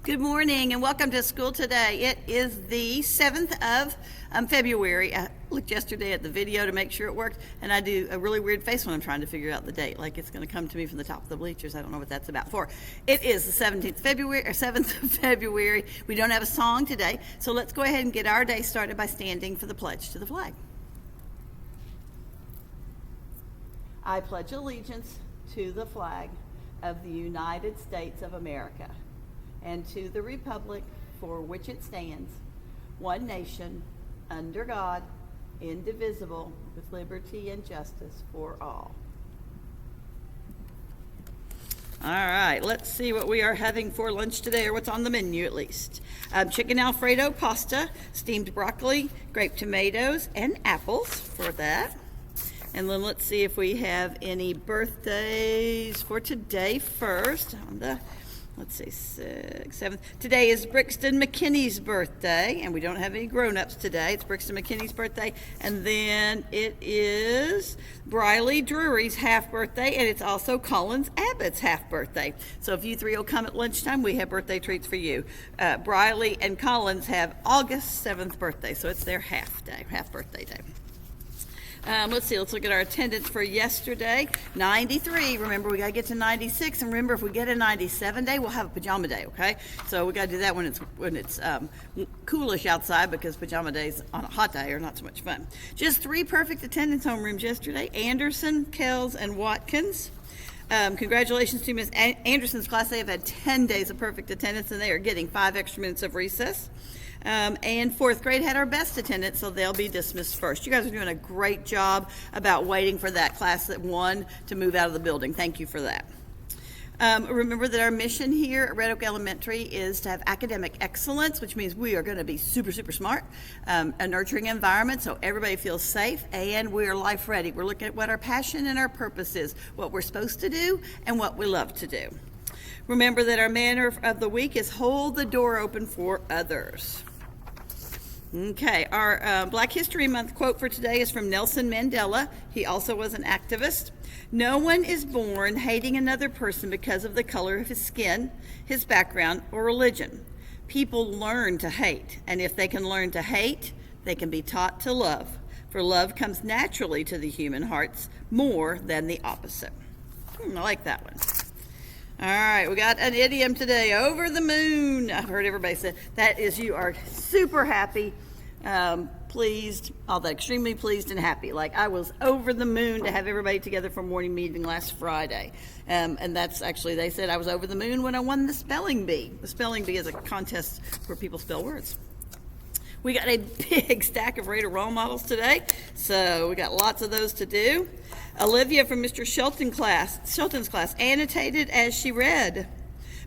Good morning and welcome to school today. It is the 7th of February. I looked yesterday at the video to make sure it worked, and I do a really weird face when I'm trying to figure out the date, like it's going to come to me from the top of the bleachers. I don't know what that's about for. It is the 17th February, or 7th of February. We don't have a song today, so let's go ahead and get our day started by standing for the pledge to the flag. I pledge allegiance to the flag of the United States of America and to the republic for which it stands, one nation, under God, indivisible, with liberty and justice for all. All right, let's see what we are having for lunch today, or what's on the menu at least. Chicken Alfredo pasta, steamed broccoli, grape tomatoes, and apples for that. And then let's see if we have any birthdays for today first. Let's see, 6th, 7th. Today is Brixton McKinney's birthday, and we don't have any grown-ups today. It's Brixton McKinney's birthday. And then it is Briley Drury's half birthday, and it's also Collins Abbott's half birthday. So if you three will come at lunchtime, we have birthday treats for you. Briley and Collins have August 7th birthday, so it's their half birthday day. Let's look at our attendance for yesterday. 93. Remember, we got to get to 96. And remember, if we get a 97 day, we'll have a pajama day, okay? So we got to do that when it's coolish outside, because pajama days on a hot day are not so much fun. Just 3 perfect attendance homerooms yesterday. Anderson, Kells, and Watkins. Congratulations to Miss Anderson's class. They have had 10 days of perfect attendance, and they are getting 5 extra minutes of recess. And 4th grade had our best attendance, so they'll be dismissed first. You guys are doing a great job about waiting for that class that won to move out of the building. Thank you for that. Remember that our mission here at Red Oak Elementary is to have academic excellence, which means we are going to be super, super smart, a nurturing environment so everybody feels safe, and we are life ready. We're looking at what our passion and our purpose is, what we're supposed to do, and what we love to do. Remember that our manner of the week is hold the door open for others. Okay, our Black History Month quote for today is from Nelson Mandela. He also was an activist. No one is born hating another person because of the color of his skin, his background, or religion. People learn to hate, and if they can learn to hate, they can be taught to love. For love comes naturally to the human hearts more than the opposite. I like that one. All right, we got an idiom today, over the moon. I've heard everybody say that is you are super happy, pleased, all that, extremely pleased and happy. Like I was over the moon to have everybody together for morning meeting last Friday. And that's actually, they said I was over the moon when I won the spelling bee. The spelling bee is a contest where people spell words. We got a big stack of Raider role models today, so we got lots of those to do. Olivia from Mr. Shelton's class annotated as she read.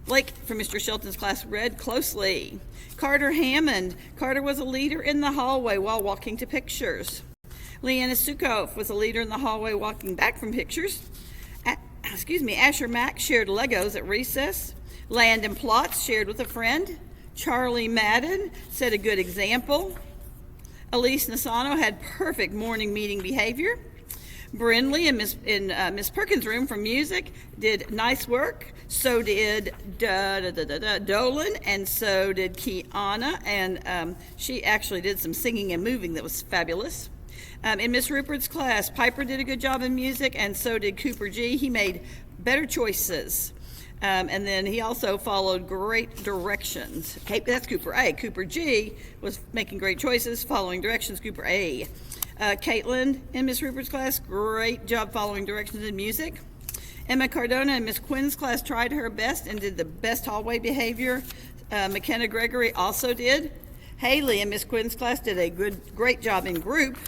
Blake from Mr. Shelton's class read closely. Carter Hammond. Carter was a leader in the hallway while walking to pictures. Leanna Sukoff was a leader in the hallway walking back from pictures. Asher Mack shared Legos at recess. Landon Plotz shared with a friend. Charlie Madden set a good example. Elise Nasano had perfect morning meeting behavior. Brinley in Miss Perkins' room from music did nice work. So did Dolan, and so did Kiana, and she actually did some singing and moving that was fabulous. In Miss Rupert's class, Piper did a good job in music, and so did Cooper G. He made better choices. And then he also followed great directions. Okay, that's Cooper A. Cooper G was making great choices, following directions. Cooper A. Caitlin in Miss Rupert's class, great job following directions in music. Emma Cardona in Miss Quinn's class tried her best and did the best hallway behavior. McKenna Gregory also did. Haley in Miss Quinn's class did a great job in group.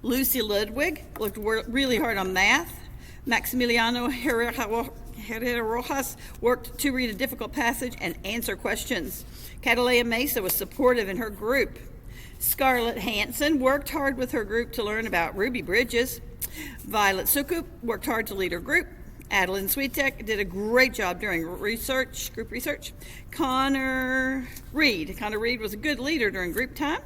Lucy Ludwig worked really hard on math. Maximiliano Herrera Rojas worked to read a difficult passage and answer questions. Catalea Mesa was supportive in her group. Scarlett Hansen worked hard with her group to learn about Ruby Bridges. Violet Sukup worked hard to lead her group. Adeline Sweetek did a great job during group research. Connor Reed was a good leader during group time.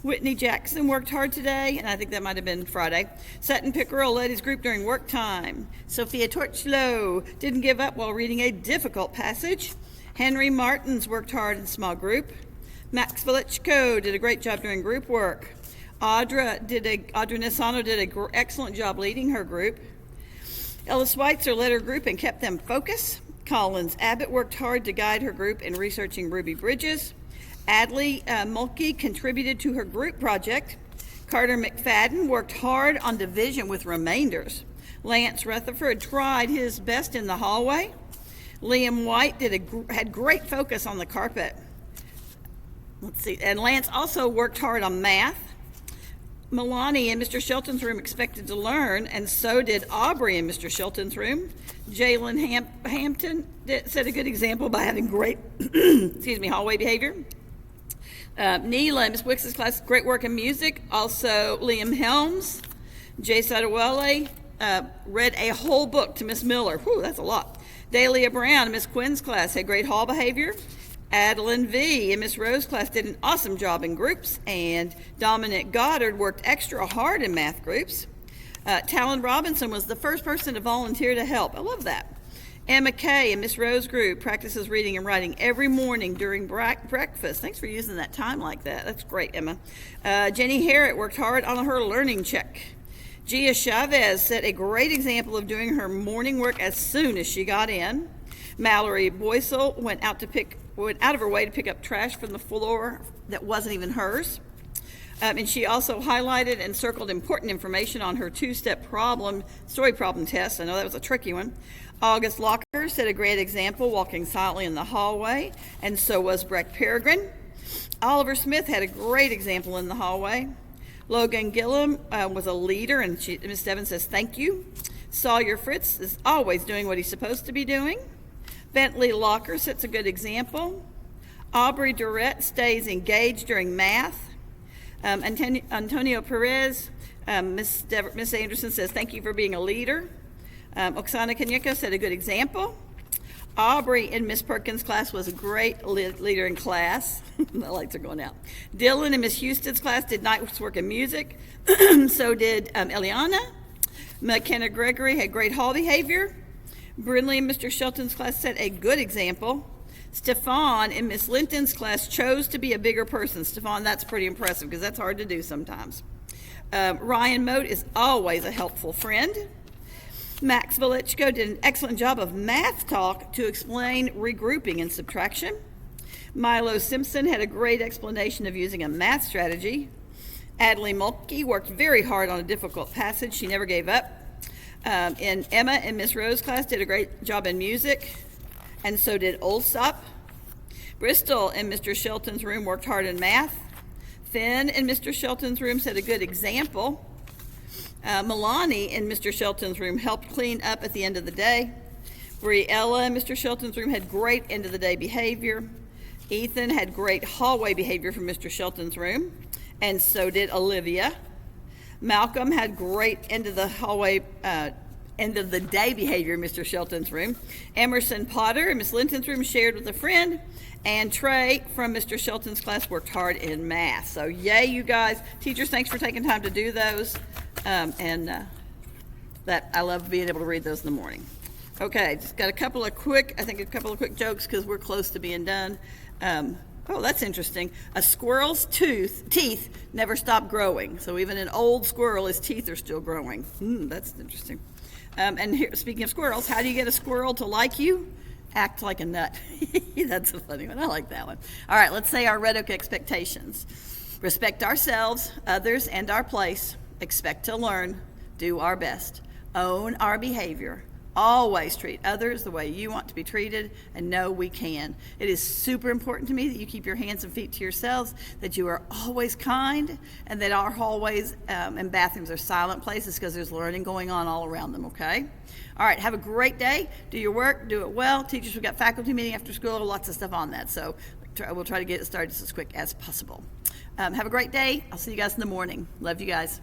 Whitney Jackson worked hard today, and I think that might have been Friday. Sutton Pickerel led his group during work time. Sophia Torchlow didn't give up while reading a difficult passage. Henry Martins worked hard in small group. Max Velichko did a great job doing group work. Audra Nisano did an excellent job leading her group. Ella Schweitzer led her group and kept them focused. Collins Abbott worked hard to guide her group in researching Ruby Bridges. Adley Mulkey contributed to her group project. Carter McFadden worked hard on division with remainders. Lance Rutherford tried his best in the hallway. Liam White had great focus on the carpet. Let's see, and Lance also worked hard on math. Milani in Mr. Shelton's room expected to learn, and so did Aubrey in Mr. Shelton's room. Jalen Hampton set a good example by having great hallway behavior. Neela in Ms. Wicks' class, great work in music. Also, Liam Helms. Jay Sadawale read a whole book to Miss Miller. Whew, that's a lot. Dahlia Brown in Miss Quinn's class had great hall behavior. Adeline V. in Miss Rose's class did an awesome job in groups, and Dominic Goddard worked extra hard in math groups. Talon Robinson was the first person to volunteer to help. I love that. Emma Kay in Miss Rose's group practices reading and writing every morning during breakfast. Thanks for using that time like that. That's great, Emma. Jenny Harrett worked hard on her learning check. Gia Chavez set a great example of doing her morning work as soon as she got in. Mallory Boysel went out of her way to pick up trash from the floor that wasn't even hers. And she also highlighted and circled important information on her two-step story problem test. I know that was a tricky one. August Locker set a great example walking silently in the hallway, and so was Breck Peregrine. Oliver Smith had a great example in the hallway. Logan Gillum was a leader, and Ms. Devon says thank you. Sawyer Fritz is always doing what he's supposed to be doing. Bentley Locker sets a good example. Aubrey Durrett stays engaged during math. Antonio Perez, Miss Anderson says, thank you for being a leader. Oksana Kanyeko set a good example. Aubrey in Miss Perkins' class was a great leader in class. The lights are going out. Dylan in Miss Houston's class did nice work in music. So did Eliana. McKenna Gregory had great hall behavior. Brinley in Mr. Shelton's class set a good example. Stefan in Miss Linton's class chose to be a bigger person. Stefan, that's pretty impressive because that's hard to do sometimes. Ryan Mote is always a helpful friend. Max Velichko did an excellent job of math talk to explain regrouping and subtraction. Milo Simpson had a great explanation of using a math strategy. Adley Mulkey worked very hard on a difficult passage. She never gave up. And Emma in Miss Rose's class did a great job in music, and so did Olsop. Bristol in Mr. Shelton's room worked hard in math. Finn in Mr. Shelton's room set a good example. Milani in Mr. Shelton's room helped clean up at the end of the day. Briella in Mr. Shelton's room had great end-of-the-day behavior. Ethan had great hallway behavior from Mr. Shelton's room, and so did Olivia. Malcolm had great end-of-the-day behavior in Mr. Shelton's room. Emerson Potter in Miss Linton's room shared with a friend. And Trey from Mr. Shelton's class worked hard in math. So yay, you guys. Teachers, thanks for taking time to do those. That I love being able to read those in the morning. Okay, just got a couple of quick jokes because we're close to being done. Oh, that's interesting. A squirrel's teeth never stop growing. So even an old squirrel, his teeth are still growing. That's interesting. And here, speaking of squirrels, how do you get a squirrel to like you? Act like a nut. That's a funny one. I like that one. All right, let's say our Red Oak expectations. Respect ourselves, others, and our place. Expect to learn. Do our best. Own our behavior. Always treat others the way you want to be treated, and know we can. It is super important to me that you keep your hands and feet to yourselves, that you are always kind, and that our hallways and bathrooms are silent places because there's learning going on all around them, okay? All right, have a great day. Do your work, do it well. Teachers, we've got faculty meeting after school, lots of stuff on that, so we'll try to get it started just as quick as possible. Have a great day. I'll see you guys in the morning. Love you guys.